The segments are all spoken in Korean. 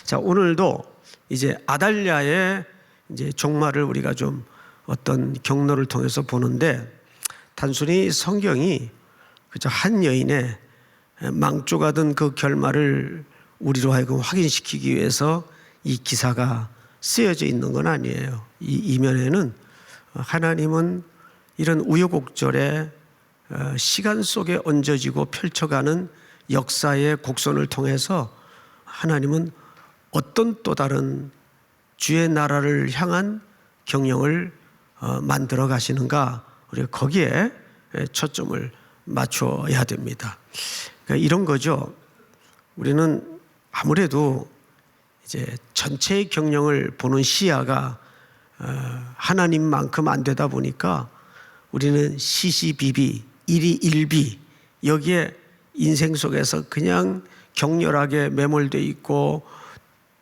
자, 오늘도 이제 아달랴의 이제 종말을 우리가 좀 어떤 경로를 통해서 보는데, 단순히 성경이 그저 한 여인의 망조가던 그 결말을 우리로 하여금 확인시키기 위해서 이 기사가 쓰여져 있는 건 아니에요. 이 이면에는 하나님은 이런 우여곡절에 시간 속에 얹어지고 펼쳐가는 역사의 곡선을 통해서 하나님은 어떤 또 다른 주의 나라를 향한 경영을 만들어 가시는가, 우리가 거기에 초점을 맞춰야 됩니다. 그러니까 이런 거죠. 우리는 아무래도 이제 전체의 경영을 보는 시야가 하나님만큼 안 되다 보니까 우리는 시시비비, 일희일비, 여기에 인생 속에서 그냥 격렬하게 매몰되어 있고,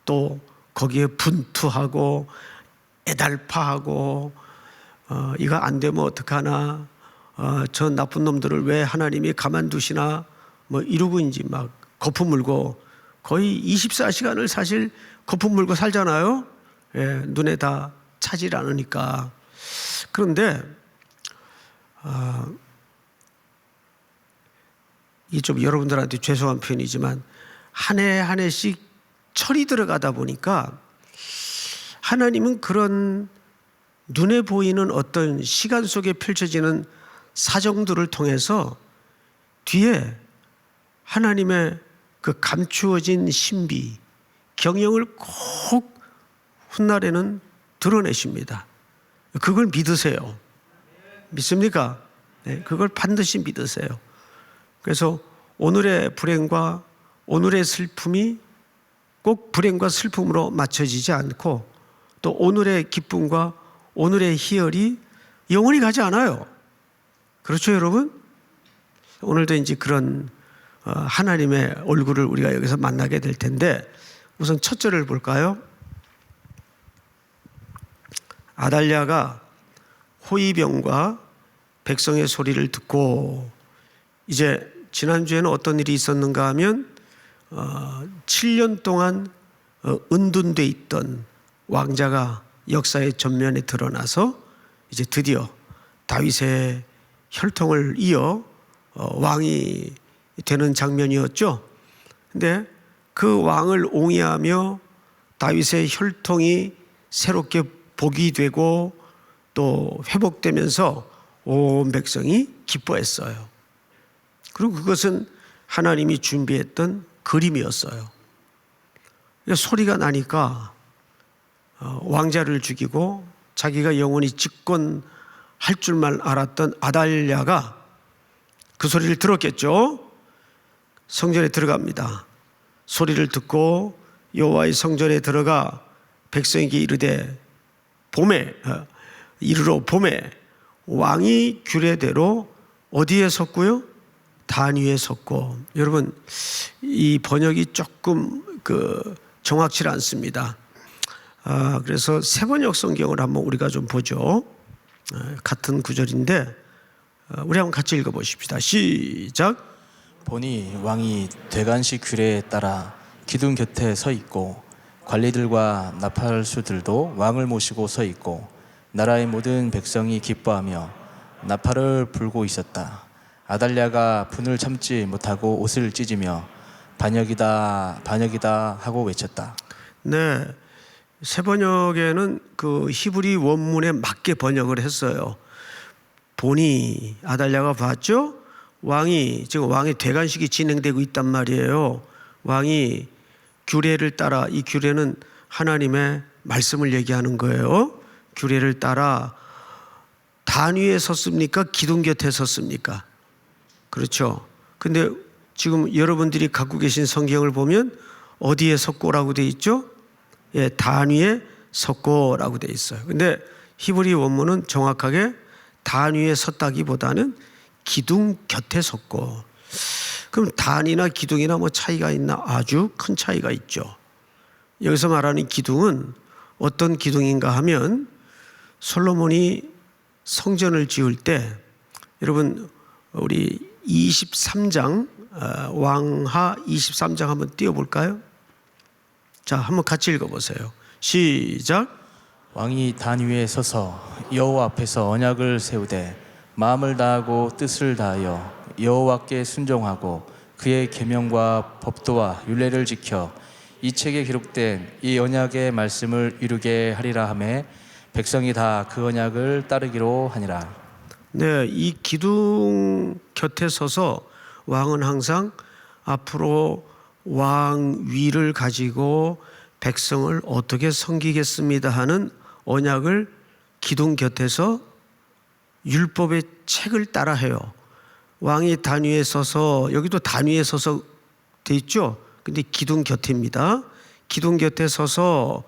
또 거기에 분투하고 애달파하고 이거 안 되면 어떡하나, 저 나쁜 놈들을 왜 하나님이 가만두시나, 뭐 이러고 이제 막 거품 물고, 거의 24시간을 사실 거품 물고 살잖아요. 예, 눈에 다 차질 않으니까. 그런데 이 좀 여러분들한테 죄송한 표현이지만, 한 해 한 해씩 철이 들어가다 보니까 하나님은 그런 눈에 보이는 어떤 시간 속에 펼쳐지는 사정들을 통해서 뒤에 하나님의 그 감추어진 신비, 경영을 꼭 훗날에는 드러내십니다. 그걸 믿으세요. 믿습니까? 네, 그걸 반드시 믿으세요. 그래서 오늘의 불행과 오늘의 슬픔이 꼭 불행과 슬픔으로 맞춰지지 않고, 또 오늘의 기쁨과 오늘의 희열이 영원히 가지 않아요. 그렇죠, 여러분? 오늘도 이제 그런 하나님의 얼굴을 우리가 여기서 만나게 될 텐데, 우선 첫 절을 볼까요? 아달랴가 호위병과 백성의 소리를 듣고, 이제 지난주에는 어떤 일이 있었는가 하면 7년 동안 은둔돼 있던 왕자가 역사의 전면에 드러나서 이제 드디어 다윗의 혈통을 이어 왕이 되는 장면이었죠. 근데 그 왕을 옹이하며 다윗의 혈통이 새롭게 복이 되고 또 회복되면서 온 백성이 기뻐했어요. 그리고 그것은 하나님이 준비했던 그림이었어요. 소리가 나니까 왕자를 죽이고 자기가 영원히 집권할 줄만 알았던 아달랴가 그 소리를 들었겠죠. 성전에 들어갑니다. 소리를 듣고 여호와의 성전에 들어가 백성에게 이르되 이르러 봄에 왕이 규례대로 어디에 섰고요? 단 위에 섰고. 여러분, 이 번역이 조금 정확치 않습니다. 그래서 새번역 성경을 한번 우리가 좀 보죠. 같은 구절인데 우리 한번 같이 읽어보십시다. 시작. 보니 왕이 대관식 규례에 따라 기둥 곁에 서 있고, 관리들과 나팔수들도 왕을 모시고 서 있고, 나라의 모든 백성이 기뻐하며 나팔을 불고 있었다. 아달랴가 분을 참지 못하고 옷을 찢으며 반역이다, 반역이다 하고 외쳤다. 네, 새번역에는 그 히브리 원문에 맞게 번역을 했어요. 보니, 아달랴가 봤죠? 지금 왕의 대관식이 진행되고 있단 말이에요. 왕이 규례를 따라, 이 규례는 하나님의 말씀을 얘기하는 거예요. 규례를 따라 단 위에 섰습니까? 기둥 곁에 섰습니까? 그렇죠. 근데 지금 여러분들이 갖고 계신 성경을 보면 어디에 섰고라고 돼 있죠? 예, 단 위에 섰고라고 돼 있어요. 근데 히브리 원문은 정확하게 단 위에 섰다기보다는 기둥 곁에 섰고. 그럼 단이나 기둥이나 뭐 차이가 있나? 아주 큰 차이가 있죠. 여기서 말하는 기둥은 어떤 기둥인가 하면, 솔로몬이 성전을 지을 때, 여러분 우리 23장 왕하 23장 한번 띄워볼까요? 자, 한번 같이 읽어보세요. 시작. 왕이 단 위에 서서 여호와 앞에서 언약을 세우되 마음을 다하고 뜻을 다하여 여호와께 순종하고 그의 계명과 법도와 율례를 지켜 이 책에 기록된 이 언약의 말씀을 이루게 하리라 하매 백성이 다 그 언약을 따르기로 하니라. 네, 이 기둥 곁에 서서 왕은 항상 앞으로 왕위를 가지고 백성을 어떻게 섬기겠습니다 하는 언약을 기둥 곁에서 율법의 책을 따라해요. 왕이 단 위에 서서, 여기도 단 위에 서서 돼 있죠. 근데 기둥 곁입니다. 기둥 곁에 서서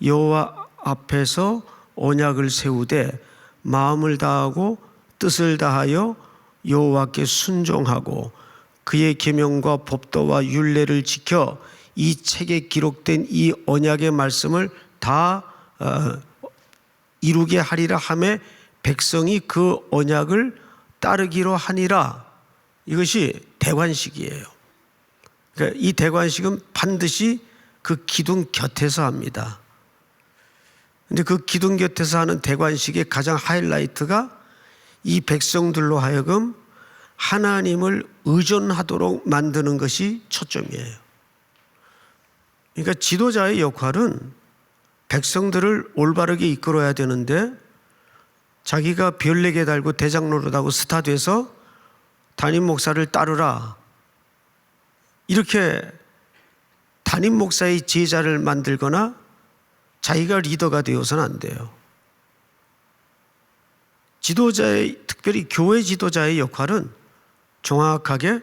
여호와 앞에서 언약을 세우되 마음을 다하고 뜻을 다하여 여호와께 순종하고 그의 계명과 법도와 율례를 지켜 이 책에 기록된 이 언약의 말씀을 다 이루게 하리라 하매 백성이 그 언약을 따르기로 하니라. 이것이 대관식이에요. 그러니까 이 대관식은 반드시 그 기둥 곁에서 합니다. 근데 그 기둥 곁에서 하는 대관식의 가장 하이라이트가 이 백성들로 하여금 하나님을 의존하도록 만드는 것이 초점이에요. 그러니까 지도자의 역할은 백성들을 올바르게 이끌어야 되는데 자기가 별 4개 달고 대장 노릇하고 스타 돼서 담임 목사를 따르라, 이렇게 담임 목사의 제자를 만들거나 자기가 리더가 되어서는 안 돼요. 지도자의, 특별히 교회 지도자의 역할은 정확하게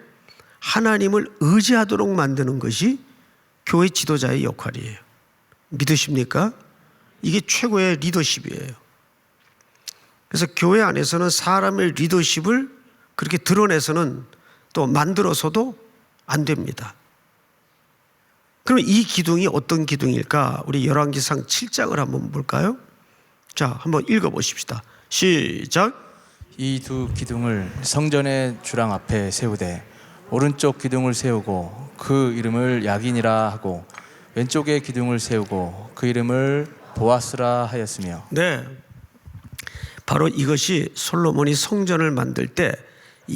하나님을 의지하도록 만드는 것이 교회 지도자의 역할이에요. 믿으십니까? 이게 최고의 리더십이에요. 그래서 교회 안에서는 사람의 리더십을 그렇게 드러내서는 또 만들어서도 안 됩니다. 그럼 이 기둥이 어떤 기둥일까? 우리 열왕기상 7장을 한번 볼까요? 자, 한번 읽어보십시다. 시작. 이 두 기둥을 성전의 주랑 앞에 세우되 오른쪽 기둥을 세우고 그 이름을 야긴이라 하고 왼쪽의 기둥을 세우고 그 이름을 보아스라 하였으며. 네, 바로 이것이 솔로몬이 성전을 만들 때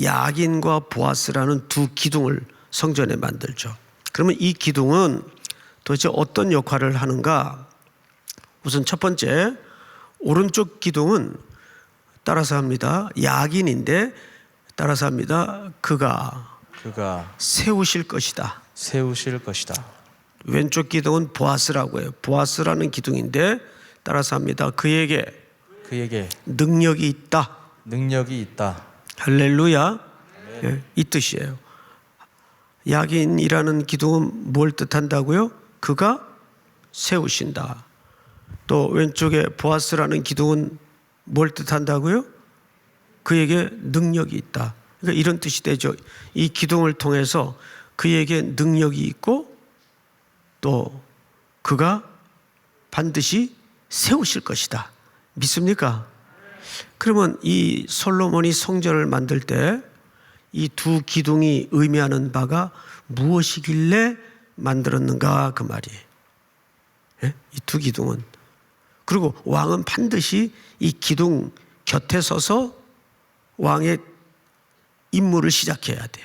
야긴과 보아스라는 두 기둥을 성전에 만들죠. 그러면 이 기둥은 도대체 어떤 역할을 하는가? 우선 첫 번째, 오른쪽 기둥은 따라서 합니다. 야긴인데 따라서 합니다. 그가 세우실 것이다. 세우실 것이다. 왼쪽 기둥은 보아스라고 해요. 보아스라는 기둥인데 따라서 합니다. 그에게 능력이 있다. 능력이 있다. 할렐루야. 네, 이 뜻이에요. 야긴이라는 기둥은 뭘 뜻한다고요? 그가 세우신다. 또 왼쪽에 보아스라는 기둥은 뭘 뜻한다고요? 그에게 능력이 있다. 그러니까 이런 뜻이 되죠. 이 기둥을 통해서 그에게 능력이 있고 또 그가 반드시 세우실 것이다. 믿습니까? 그러면 이 솔로몬이 성전을 만들 때 이 두 기둥이 의미하는 바가 무엇이길래 만들었는가 그 말이에요. 예? 이 두 기둥은. 그리고 왕은 반드시 이 기둥 곁에 서서 왕의 임무를 시작해야 돼.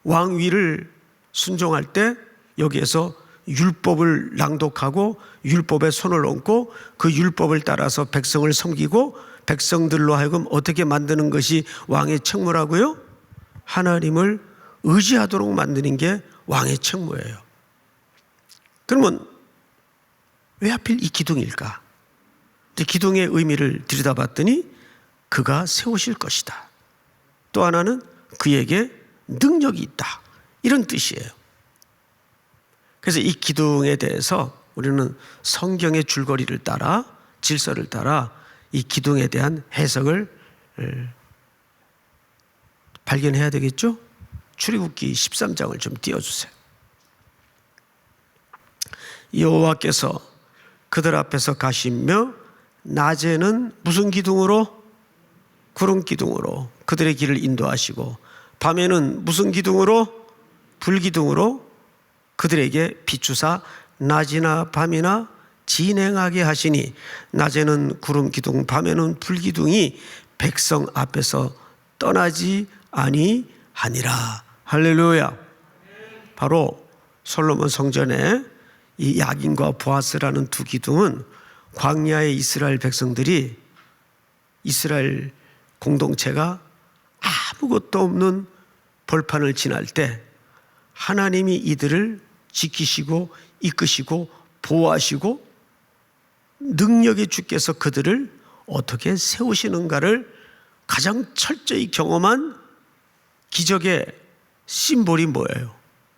왕위를 순종할 때 여기에서 율법을 낭독하고 율법에 손을 얹고 그 율법을 따라서 백성을 섬기고 백성들로 하여금 어떻게 만드는 것이 왕의 책무라고요? 하나님을 의지하도록 만드는 게 왕의 책무예요. 그러면 왜 하필 이 기둥일까? 기둥의 의미를 들여다봤더니 그가 세우실 것이다. 또 하나는 그에게 능력이 있다. 이런 뜻이에요. 그래서 이 기둥에 대해서 우리는 성경의 줄거리를 따라 질서를 따라 이 기둥에 대한 해석을 발견해야 되겠죠? 출애굽기 13장을 좀 띄워주세요. 여호와께서 그들 앞에서 가시며 낮에는 무슨 기둥으로? 구름 기둥으로 그들의 길을 인도하시고 밤에는 무슨 기둥으로? 불기둥으로 그들에게 비추사 낮이나 밤이나 진행하게 하시니 낮에는 구름 기둥 밤에는 불 기둥이 백성 앞에서 떠나지 아니하니라. 할렐루야. 바로 솔로몬 성전에 이 야긴과 보아스라는 두 기둥은 광야의 이스라엘 백성들이, 이스라엘 공동체가 아무것도 없는 벌판을 지날 때 하나님이 이들을 지키시고 이끄시고 보호하시고 능력의 주께서 그들을 어떻게 세우시는가를 가장 철저히 경험한 기적의 심볼이 뭐예요?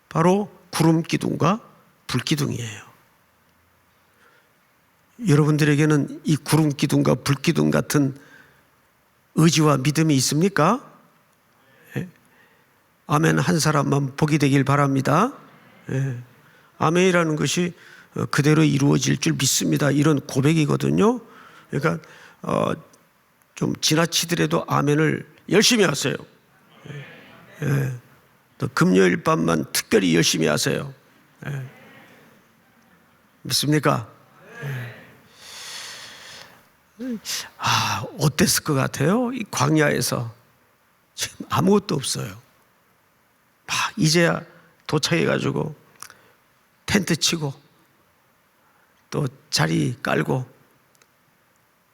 바로 구름 기둥과 불 기둥이에요. 여러분들에게는 이 구름 기둥과 불 기둥 같은 의지와 믿음이 있습니까? 예. 아멘 한 사람만 복이 되길 바랍니다. 예. 아멘이라는 것이 그대로 이루어질 줄 믿습니다. 이런 고백이거든요. 그러니까 좀 지나치더라도 아멘을 열심히 하세요. 예. 또 금요일 밤만 특별히 열심히 하세요. 예. 믿습니까? 예. 어땠을 것 같아요? 이 광야에서 지금 아무것도 없어요. 막 이제야 도착해가지고 텐트 치고 또 자리 깔고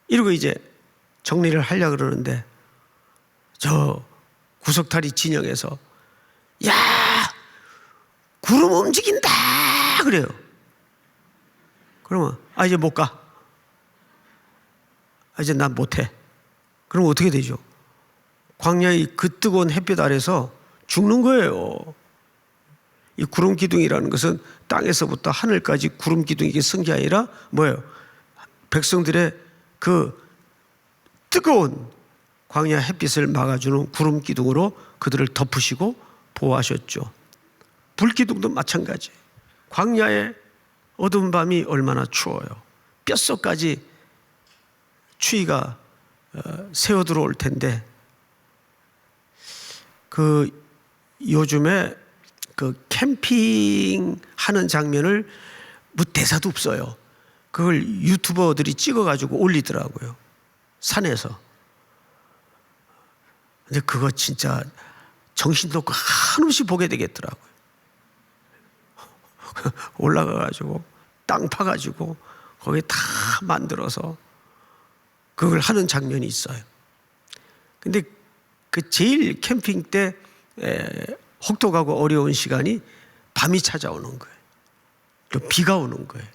이러고 이제 정리를 하려고 그러는데 저 구석다리 진영에서 야 구름 움직인다 그래요. 그러면 이제 못 가. 이제 난 못해. 그럼 어떻게 되죠? 광야의 그 뜨거운 햇빛 아래서 죽는 거예요. 이 구름 기둥이라는 것은 땅에서부터 하늘까지 구름 기둥이 쓴 게 아니라 뭐예요? 백성들의 그 뜨거운 광야 햇빛을 막아주는 구름 기둥으로 그들을 덮으시고 보호하셨죠. 불 기둥도 마찬가지. 광야의 어두운 밤이 얼마나 추워요. 뼛속까지 추위가 새어 들어올 텐데 그 요즘에 그 캠핑 하는 장면을 뭐 대사도 없어요. 그걸 유튜버들이 찍어가지고 올리더라고요. 산에서. 근데 그거 진짜 정신 놓고 한없이 보게 되겠더라고요. 올라가가지고 땅 파가지고 거기 다 만들어서 그걸 하는 장면이 있어요. 근데 그 제일 캠핑 때 혹독하고 어려운 시간이 밤이 찾아오는 거예요. 또 비가 오는 거예요.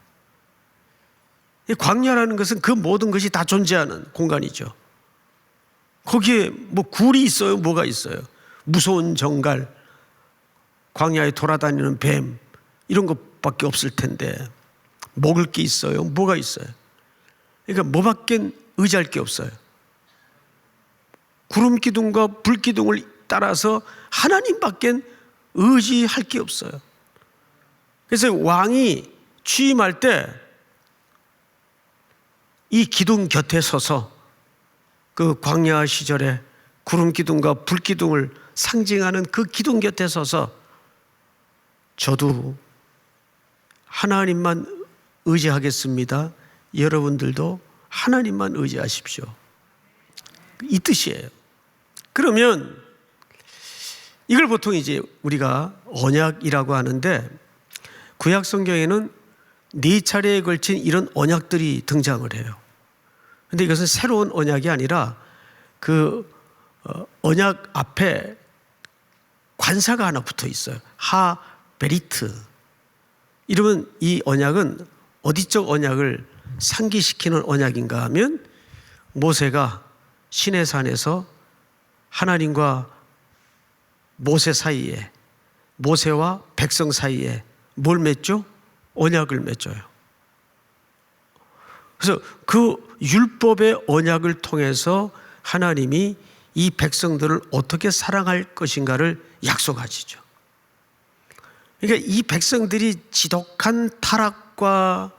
이 광야라는 것은 그 모든 것이 다 존재하는 공간이죠. 거기에 뭐 굴이 있어요? 뭐가 있어요? 무서운 정갈, 광야에 돌아다니는 뱀 이런 것밖에 없을 텐데 먹을 게 있어요? 뭐가 있어요? 그러니까 뭐밖에 의지할 게 없어요. 구름 기둥과 불 기둥을 따라서 하나님밖에 의지할 게 없어요. 그래서 왕이 취임할 때 이 기둥 곁에 서서 그 광야 시절에 구름 기둥과 불 기둥을 상징하는 그 기둥 곁에 서서 저도 하나님만 의지하겠습니다. 여러분들도 하나님만 의지하십시오. 이 뜻이에요. 그러면 이걸 보통 이제 우리가 언약이라고 하는데 구약 성경에는 4차례에 걸친 이런 언약들이 등장을 해요. 그런데 이것은 새로운 언약이 아니라 그 언약 앞에 관사가 하나 붙어 있어요. 하베리트. 이러면 이 언약은 어디적 언약을 상기시키는 언약인가 하면 모세가 시내산에서 하나님과 모세 사이에, 모세와 백성 사이에 뭘 맺죠? 언약을 맺어요. 그래서 그 율법의 언약을 통해서 하나님이 이 백성들을 어떻게 사랑할 것인가를 약속하시죠. 그러니까 이 백성들이 지독한 타락과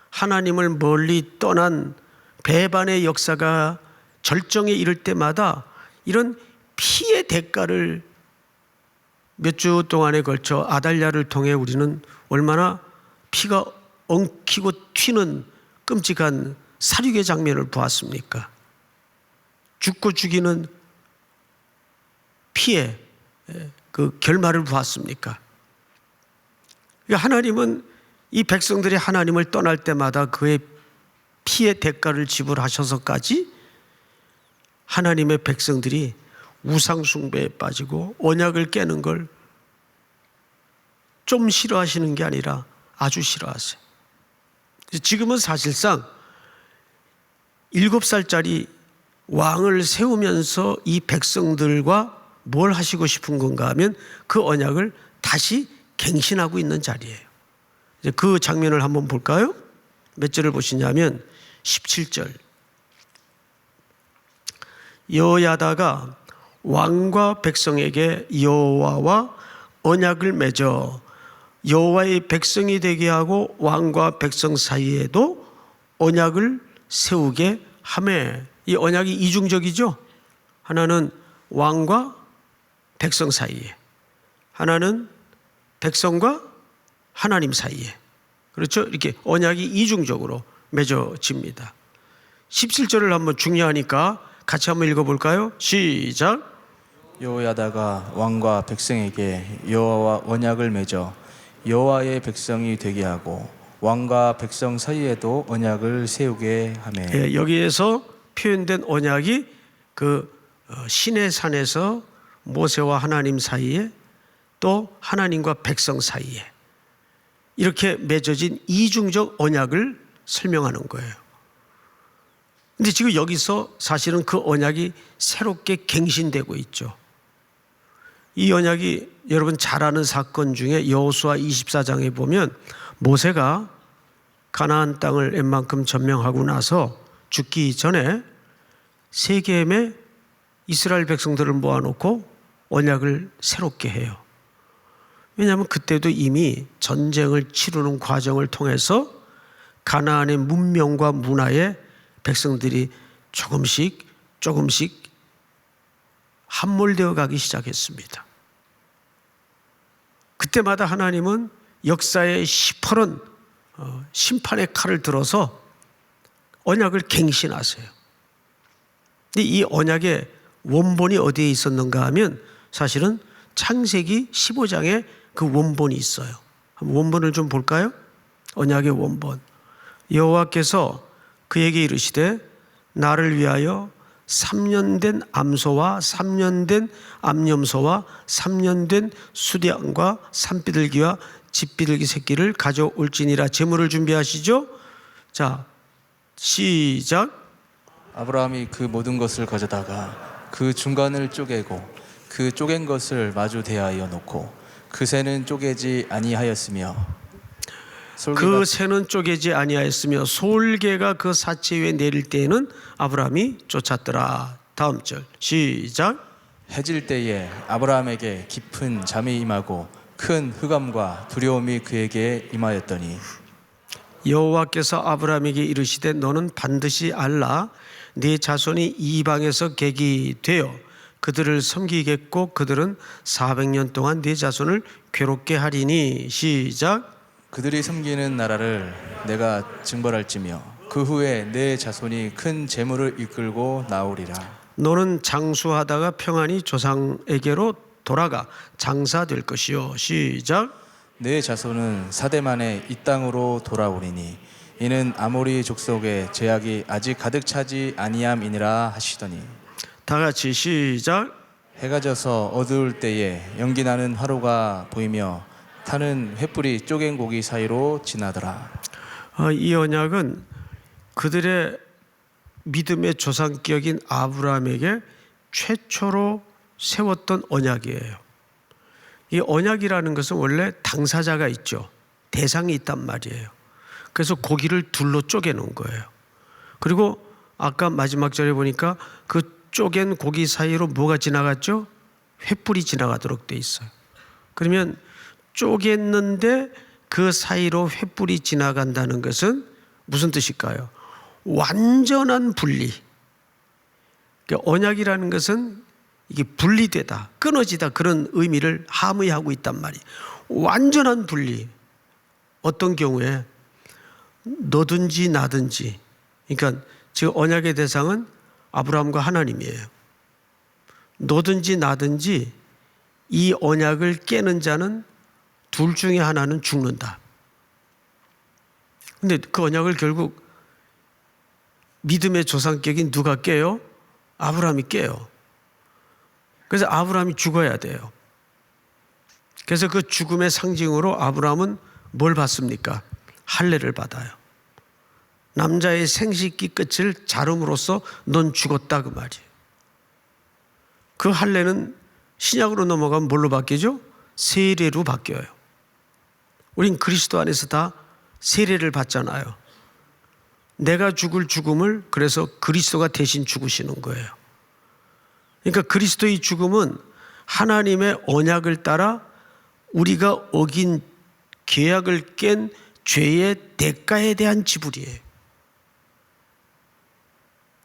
하나님을 멀리 떠난 배반의 역사가 절정에 이를 때마다 이런 피의 대가를 몇 주 동안에 걸쳐 아달랴를 통해 우리는 얼마나 피가 엉키고 튀는 끔찍한 살육의 장면을 보았습니까? 죽고 죽이는 피의 그 결말을 보았습니까? 그러니까 하나님은 이 백성들이 하나님을 떠날 때마다 그의 피의 대가를 지불하셔서까지 하나님의 백성들이 우상 숭배에 빠지고 언약을 깨는 걸 좀 싫어하시는 게 아니라 아주 싫어하세요. 지금은 사실상 7살짜리 왕을 세우면서 이 백성들과 뭘 하시고 싶은 건가 하면 그 언약을 다시 갱신하고 있는 자리예요. 이제 그 장면을 한번 볼까요? 몇 절을 보시냐면 17절. 여호야다가 왕과 백성에게 여호와와 언약을 맺어 여호와의 백성이 되게 하고 왕과 백성 사이에도 언약을 세우게 하매. 이 언약이 이중적이죠. 하나는 왕과 백성 사이에, 하나는 백성과 하나님 사이에. 그렇죠? 이렇게 언약이 이중적으로 맺어집니다. 17절을 한번 중요하니까 같이 한번 읽어볼까요? 시작. 여호야다가 왕과 백성에게 여호와와 언약을 맺어 여호와의 백성이 되게 하고 왕과 백성 사이에도 언약을 세우게 하매. 예, 여기에서 표현된 언약이 그 시내 산에서 모세와 하나님 사이에 또 하나님과 백성 사이에 이렇게 맺어진 이중적 언약을 설명하는 거예요. 근데 지금 여기서 사실은 그 언약이 새롭게 갱신되고 있죠. 이 언약이 여러분 잘 아는 사건 중에 여호수아 24장에 보면 모세가 가나안 땅을 웬만큼 점령하고 나서 죽기 전에 세겜에 이스라엘 백성들을 모아놓고 언약을 새롭게 해요. 왜냐하면 그때도 이미 전쟁을 치르는 과정을 통해서 가나안의 문명과 문화에 백성들이 조금씩 함몰되어 가기 시작했습니다. 그때마다 하나님은 역사의 시퍼런 심판의 칼을 들어서 언약을 갱신하세요. 근데 이 언약의 원본이 어디에 있었는가 하면 사실은 창세기 15장에 그 원본이 있어요. 한번 원본을 좀 볼까요? 언약의 원본. 여호와께서 그에게 이르시되 나를 위하여 3년 된 암소와 3년 된 암염소와 3년 된 수량과 산비둘기와 집비둘기 새끼를 가져올지니라. 제물을 준비하시죠. 자, 시작. 아브라함이 그 모든 것을 가져다가 그 중간을 쪼개고 그 쪼갠 것을 마주 대하여 놓고 그 새는 쪼개지 아니하였으며 그 새는 쪼개지 아니하였으며 솔개가 그 사체 위에 내릴 때에는 아브라함이 쫓았더라. 다음 절 시작. 해질 때에 아브라함에게 깊은 잠이 임하고 큰 흑암과 두려움이 그에게 임하였더니 여호와께서 아브라함에게 이르시되 너는 반드시 알라. 네 자손이 이방에서 객이 되어 그들을 섬기겠고 그들은 400년 동안 네 자손을 괴롭게 하리니. 시작. 그들이 섬기는 나라를 내가 징벌할지며 그 후에 내 자손이 큰 재물을 이끌고 나오리라. 너는 장수하다가 평안히 조상에게로 돌아가 장사될 것이요. 시작. 내 자손은 사대 만에 이 땅으로 돌아오리니 이는 아모리 족속의 죄악이 아직 가득 차지 아니함이니라 하시더니. 다 같이 시작. 해가 져서 어두울 때에 연기 나는 화로가 보이며 타는 횃불이 쪼갠 고기 사이로 지나더라. 이 언약은 그들의 믿음의 조상격인 아브라함에게 최초로 세웠던 언약이에요. 이 언약이라는 것은 원래 당사자가 있죠. 대상이 있단 말이에요. 그래서 고기를 둘로 쪼개놓은 거예요. 그리고 아까 마지막 절에 보니까 그 쪼갠 고기 사이로 뭐가 지나갔죠? 횃불이 지나가도록 돼 있어요. 그러면 쪼갰는데 그 사이로 횃불이 지나간다는 것은 무슨 뜻일까요? 완전한 분리. 그러니까 언약이라는 것은 이게 분리되다, 끊어지다, 그런 의미를 함의하고 있단 말이에요. 완전한 분리. 어떤 경우에 너든지 나든지, 그러니까 지금 언약의 대상은 아브라함과 하나님이에요. 너든지 나든지 이 언약을 깨는 자는 둘 중에 하나는 죽는다. 근데 그 언약을 결국 믿음의 조상격인 누가 깨요? 아브라함이 깨요. 그래서 아브라함이 죽어야 돼요. 그래서 그 죽음의 상징으로 아브라함은 뭘 받습니까? 할례를 받아요. 남자의 생식기 끝을 자름으로써 넌 죽었다, 그 말이에요. 그 할례는 신약으로 넘어가면 뭘로 바뀌죠? 세례로 바뀌어요. 우린 그리스도 안에서 다 세례를 받잖아요. 내가 죽을 죽음을 그래서 그리스도가 대신 죽으시는 거예요. 그러니까 그리스도의 죽음은 하나님의 언약을 따라 우리가 어긴 계약을 깬 죄의 대가에 대한 지불이에요.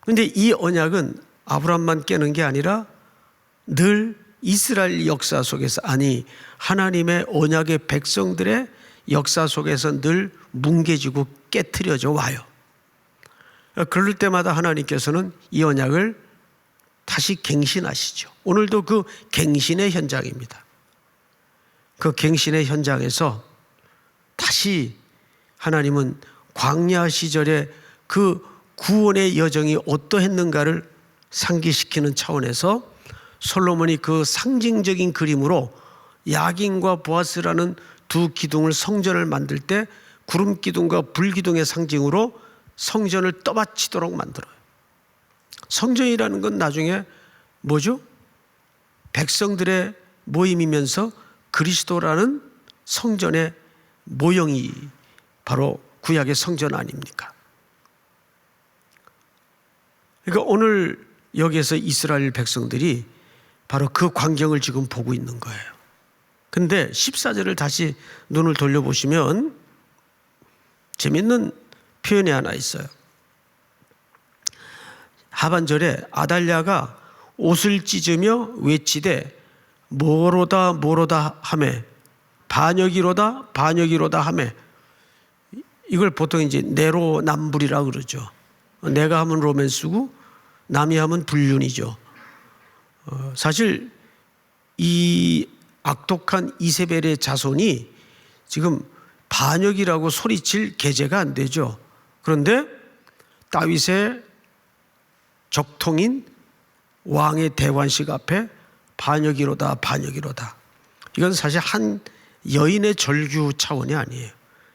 그런데 이 언약은 아브라함만 깨는 게 아니라 늘 이스라엘 역사 속에서, 아니 하나님의 언약의 백성들의 역사 속에서 늘 뭉개지고 깨트려져 와요. 그럴 때마다 하나님께서는 이 언약을 다시 갱신하시죠. 오늘도 그 갱신의 현장입니다. 그 갱신의 현장에서 다시 하나님은 광야 시절에 그 구원의 여정이 어떠했는가를 상기시키는 차원에서 솔로몬이 그 상징적인 그림으로 야긴과 보아스라는 두 기둥을 성전을 만들 때 구름 기둥과 불 기둥의 상징으로 성전을 떠받치도록 만들어요. 성전이라는 건 나중에 뭐죠? 백성들의 모임이면서 그리스도라는 성전의 모형이 바로 구약의 성전 아닙니까? 그러니까 오늘 여기에서 이스라엘 백성들이 바로 그 광경을 지금 보고 있는 거예요. 근데 14절을 다시 눈을 돌려보시면 재밌는 표현이 하나 있어요. 하반절에 아달랴가 옷을 찢으며 외치되 뭐로다 뭐로다 하매, 반역이로다 반역이로다 하매. 이걸 보통 이제 내로남불이라고 그러죠. 내가 하면 로맨스고 남이 하면 불륜이죠. 사실 이 악독한 이세벨의 자손이 지금 반역이라고 소리칠 계제가 안 되죠. 그런데 다윗의 적통인 왕의 대관식 앞에 반역이로다 반역이로다. 이건 사실 한 여인의 절규 차원이 아니에요.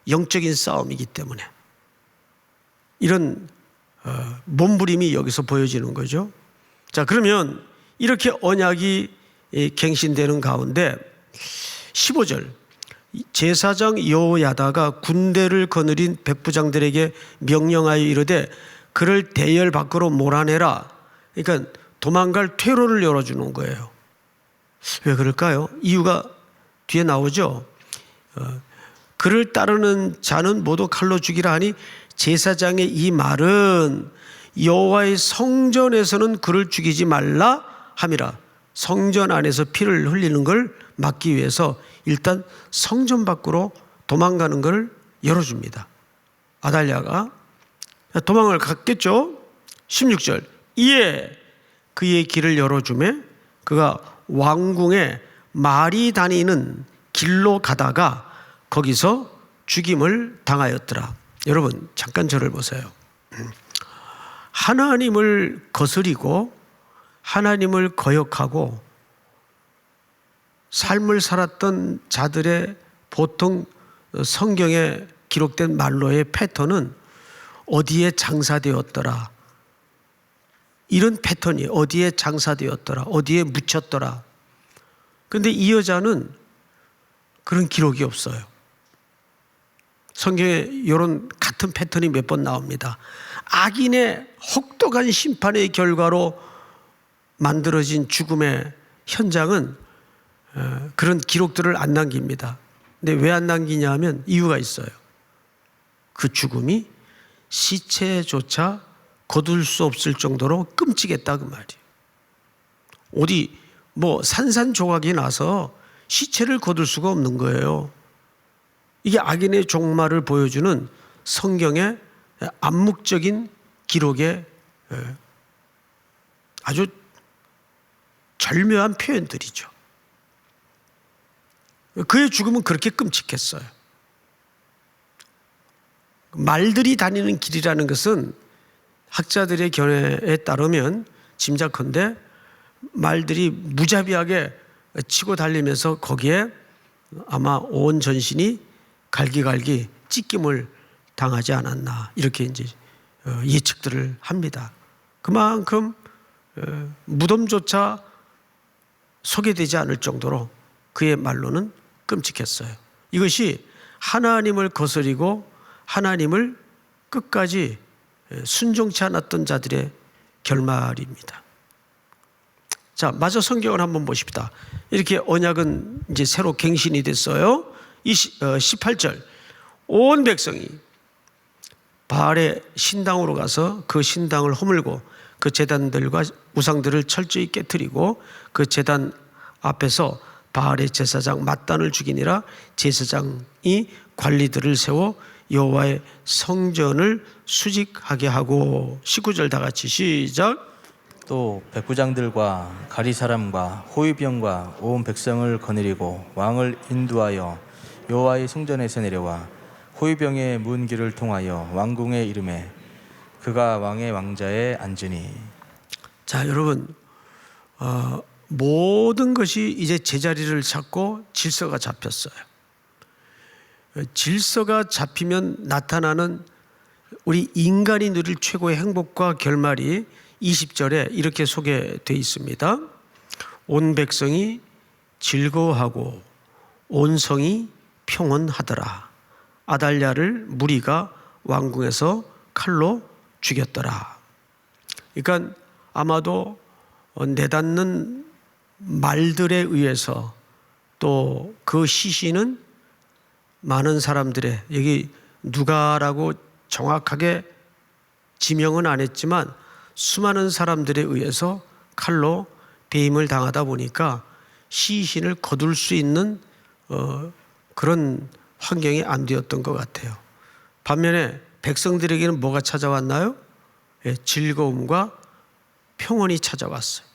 영적인 싸움이기 때문에 이런 몸부림이 여기서 보여지는 거죠. 자, 그러면 이렇게 언약이 갱신되는 가운데 15절 제사장 여호야다가 군대를 거느린 백부장들에게 명령하여 이르되 그를 대열 밖으로 몰아내라. 그러니까 도망갈 퇴로를 열어주는 거예요. 왜 그럴까요? 이유가 뒤에 나오죠. 그를 따르는 자는 모두 칼로 죽이라 하니 제사장의 이 말은 여호와의 성전에서는 그를 죽이지 말라 함이라. 성전 안에서 피를 흘리는 걸 막기 위해서 일단 성전 밖으로 도망가는 걸 열어줍니다. 아달랴가 도망을 갔겠죠. 16절 이에 그의 길을 열어주매 그가 왕궁에 말이 다니는 길로 가다가 거기서 죽임을 당하였더라. 여러분 잠깐 저를 보세요. 하나님을 거스리고 하나님을 거역하고 삶을 살았던 자들의 보통 성경에 기록된 말로의 패턴은 어디에 장사되었더라. 이런 패턴이 어디에 장사되었더라. 어디에 묻혔더라. 그런데 이 여자는 그런 기록이 없어요. 성경에 이런 같은 패턴이 몇 번 나옵니다. 악인의 혹독한 심판의 결과로 만들어진 죽음의 현장은 그런 기록들을 안 남깁니다. 근데 왜 안 남기냐 하면 이유가 있어요. 그 죽음이 시체조차 거둘 수 없을 정도로 끔찍했다 그 말이에요. 어디 뭐 산산조각이 나서 시체를 거둘 수가 없는 거예요. 이게 악인의 종말을 보여주는 성경의 암묵적인 기록의 아주 절묘한 표현들이죠. 그의 죽음은 그렇게 끔찍했어요. 말들이 다니는 길이라는 것은 학자들의 견해에 따르면 짐작컨대 말들이 무자비하게 치고 달리면서 거기에 아마 온 전신이 갈기갈기 찢김을 당하지 않았나, 이렇게 이제 예측들을 합니다. 그만큼 무덤조차 소개되지 않을 정도로 그의 말로는 끔찍했어요. 이것이 하나님을 거스리고 하나님을 끝까지 순종치 않았던 자들의 결말입니다. 자, 마저 성경을 한번 보십시다. 이렇게 언약은 이제 새로 갱신이 됐어요. 18절, 온 백성이 바알의 신당으로 가서 그 신당을 허물고 그 제단들과 우상들을 철저히 깨뜨리고 그 제단 앞에서 바알의 제사장 mat단을 죽이니라. 제사장이 관리들을 세워 여호와의 성전을 수직하게 하고. 19절 다 같이 시작. 또 백부장들과 가리 사람과 호위병과 온 백성을 거느리고 왕을 인도하여 여호와의 성전에서 내려와 호위병의 문 길을 통하여 왕궁에 이르매 그가 왕의 왕자에 앉으니. 자, 여러분, 모든 것이 이제 제자리를 찾고 질서가 잡혔어요. 질서가 잡히면 나타나는 우리 인간이 누릴 최고의 행복과 결말이 20절에 이렇게 소개되어 있습니다. 온 백성이 즐거워하고 온 성이 평온하더라. 아달랴를 무리가 왕궁에서 칼로 죽였더라. 그러니까 아마도 내닫는 말들에 의해서 또 그 시신은 많은 사람들의, 여기 누가라고 정확하게 지명은 안 했지만 수많은 사람들에 의해서 칼로 배임을 당하다 보니까 시신을 거둘 수 있는 그런 환경이 안 되었던 것 같아요. 반면에 백성들에게는 뭐가 찾아왔나요? 즐거움과 평온이 찾아왔어요.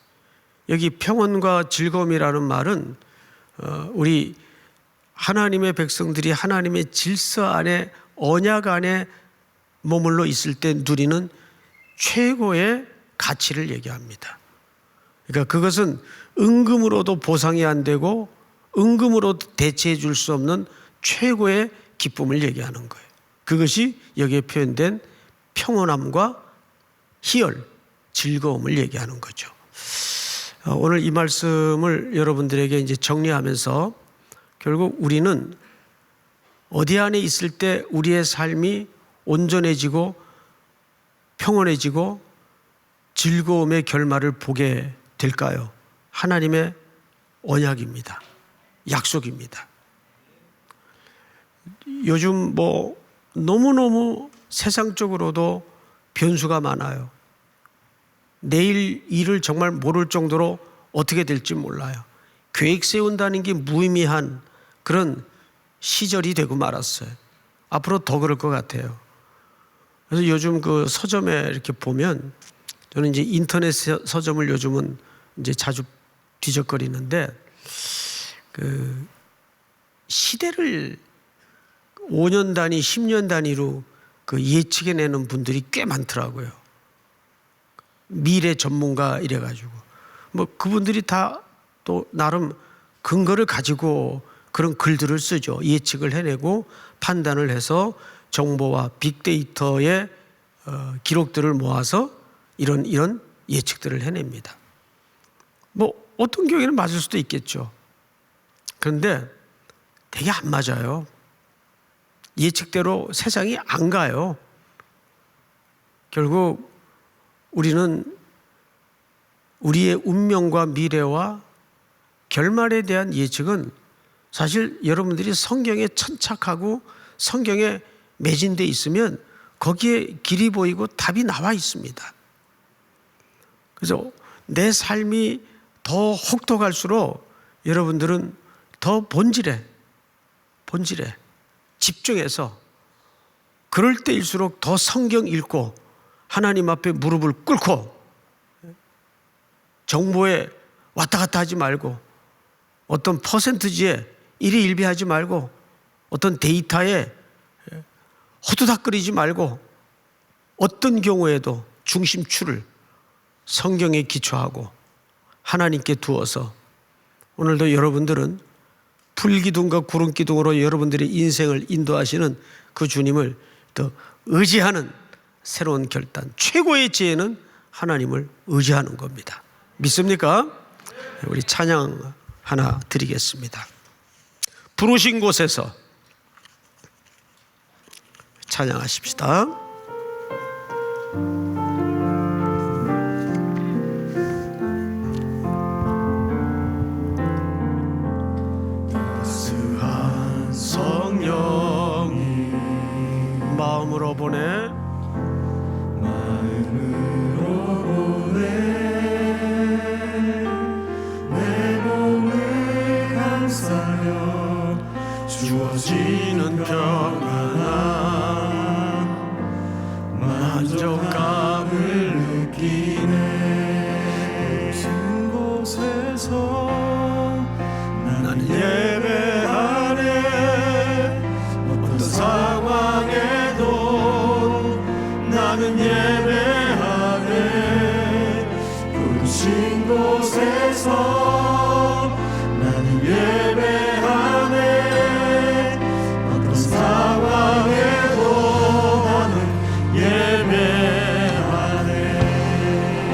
여기 평온과 즐거움이라는 말은 우리 하나님의 백성들이 하나님의 질서 안에, 언약 안에 머물러 있을 때 누리는 최고의 가치를 얘기합니다. 그러니까 그것은 은금으로도 보상이 안 되고 은금으로도 대체해 줄 수 없는 최고의 기쁨을 얘기하는 거예요. 그것이 여기에 표현된 평온함과 희열, 즐거움을 얘기하는 거죠. 오늘 이 말씀을 여러분들에게 이제 정리하면서 결국 우리는 어디 안에 있을 때 우리의 삶이 온전해지고 평온해지고 즐거움의 결말을 보게 될까요? 하나님의 언약입니다. 약속입니다. 요즘 뭐 너무너무 세상적으로도 변수가 많아요. 내일 일을 정말 모를 정도로 어떻게 될지 몰라요. 계획 세운다는 게 무의미한 그런 시절이 되고 말았어요. 앞으로 더 그럴 것 같아요. 그래서 요즘 그 서점에 이렇게 보면, 저는 이제 인터넷 서점을 요즘은 이제 자주 뒤적거리는데, 그 시대를 5년 단위, 10년 단위로 그 예측해 내는 분들이 꽤 많더라고요. 미래 전문가 이래가지고 뭐 그분들이 다 또 나름 근거를 가지고 그런 글들을 쓰죠. 예측을 해내고 판단을 해서 정보와 빅데이터의 기록들을 모아서 이런 예측들을 해냅니다. 뭐 어떤 경우에는 맞을 수도 있겠죠. 그런데 되게 안 맞아요. 예측대로 세상이 안 가요. 결국 우리는 우리의 운명과 미래와 결말에 대한 예측은 사실 여러분들이 성경에 천착하고 성경에 매진되어 있으면 거기에 길이 보이고 답이 나와 있습니다. 그래서 내 삶이 더 혹독할수록 여러분들은 더 본질에 집중해서 그럴 때일수록 더 성경 읽고 하나님 앞에 무릎을 꿇고 정보에 왔다 갔다 하지 말고 어떤 퍼센트지에 일희일비하지 말고 어떤 데이터에 호두닥거리지 말고 어떤 경우에도 중심추를 성경에 기초하고 하나님께 두어서 오늘도 여러분들은 불기둥과 구름기둥으로 여러분들의 인생을 인도하시는 그 주님을 더 의지하는 새로운 결단, 최고의 지혜는 하나님을 의지하는 겁니다. 믿습니까? 우리 찬양 하나 드리겠습니다. 부르신 곳에서 찬양하십시다. 따스한 성령이 마음으로 보내 내 몸을 감싸며 주어지는 평안한 만족감을 느끼네. 부르신 곳에서 나는 예배하네. 어떤 상황에도 나는 예배하네. 부르신 곳에서 나는 예배하네. 어떤 상황에도 나는 예배하네.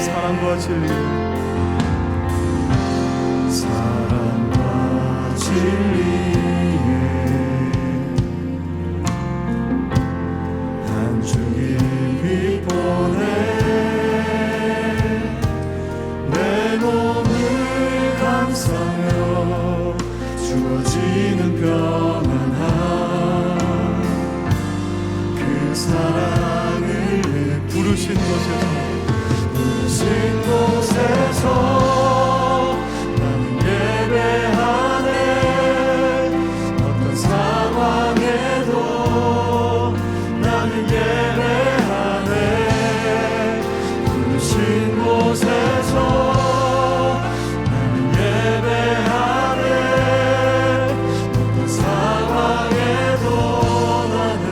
사랑과 진리, 사랑과 진리에 한 줄기 빛 보내. 내 몸을 감싸며 주어지는 평안함, 그 사랑을 부르신 곳에서 나는 예배하네. 어떤 상황에도 나는 예배하네. 부르신 곳에서 나는 예배하네. 어떤 상황에도 나는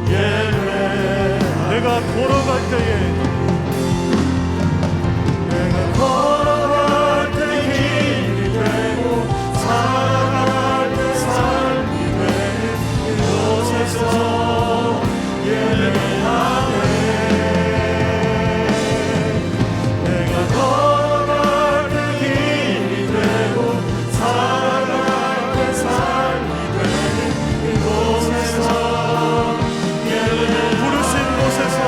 예배하네. 내가 걸어갈 때에 길이 되고 살아갈 때 삶이 되는 이곳에서 예배하네. 내가 걸어갈 때 길이 되고 살아갈 때 삶이 되는 이곳에서 예배하네. 부르신 곳에서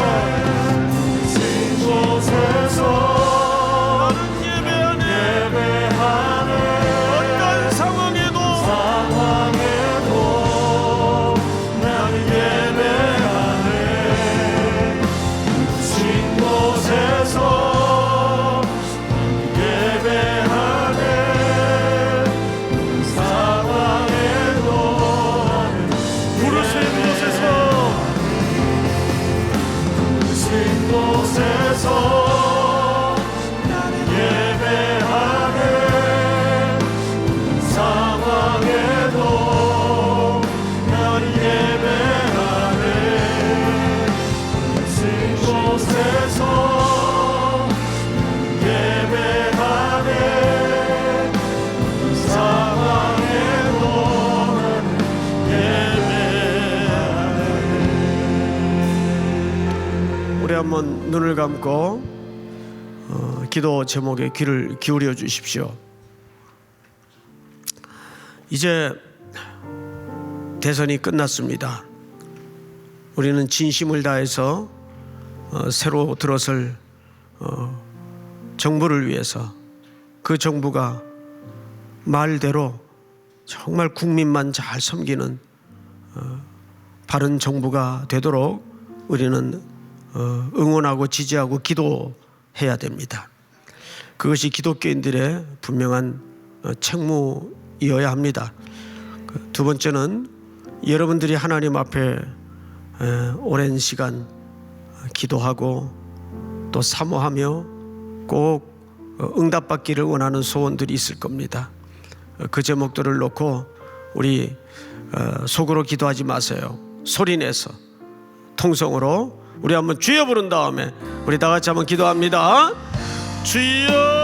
우리 한번 눈을 감고 기도 제목에 귀를 기울여 주십시오. 이제 대선이 끝났습니다. 우리는 진심을 다해서 새로 들어설 정부를 위해서 그 정부가 말대로 정말 국민만 잘 섬기는 바른 정부가 되도록 우리는 응원하고 지지하고 기도해야 됩니다. 그것이 기독교인들의 분명한 책무이어야 합니다. 두 번째는 여러분들이 하나님 앞에 오랜 시간 기도하고 또 사모하며 꼭 응답받기를 원하는 소원들이 있을 겁니다. 그 제목들을 놓고 우리 속으로 기도하지 마세요. 소리내서 통성으로 우리 한번 주여 부른 다음에 우리 다 같이 한번 기도합니다. 주여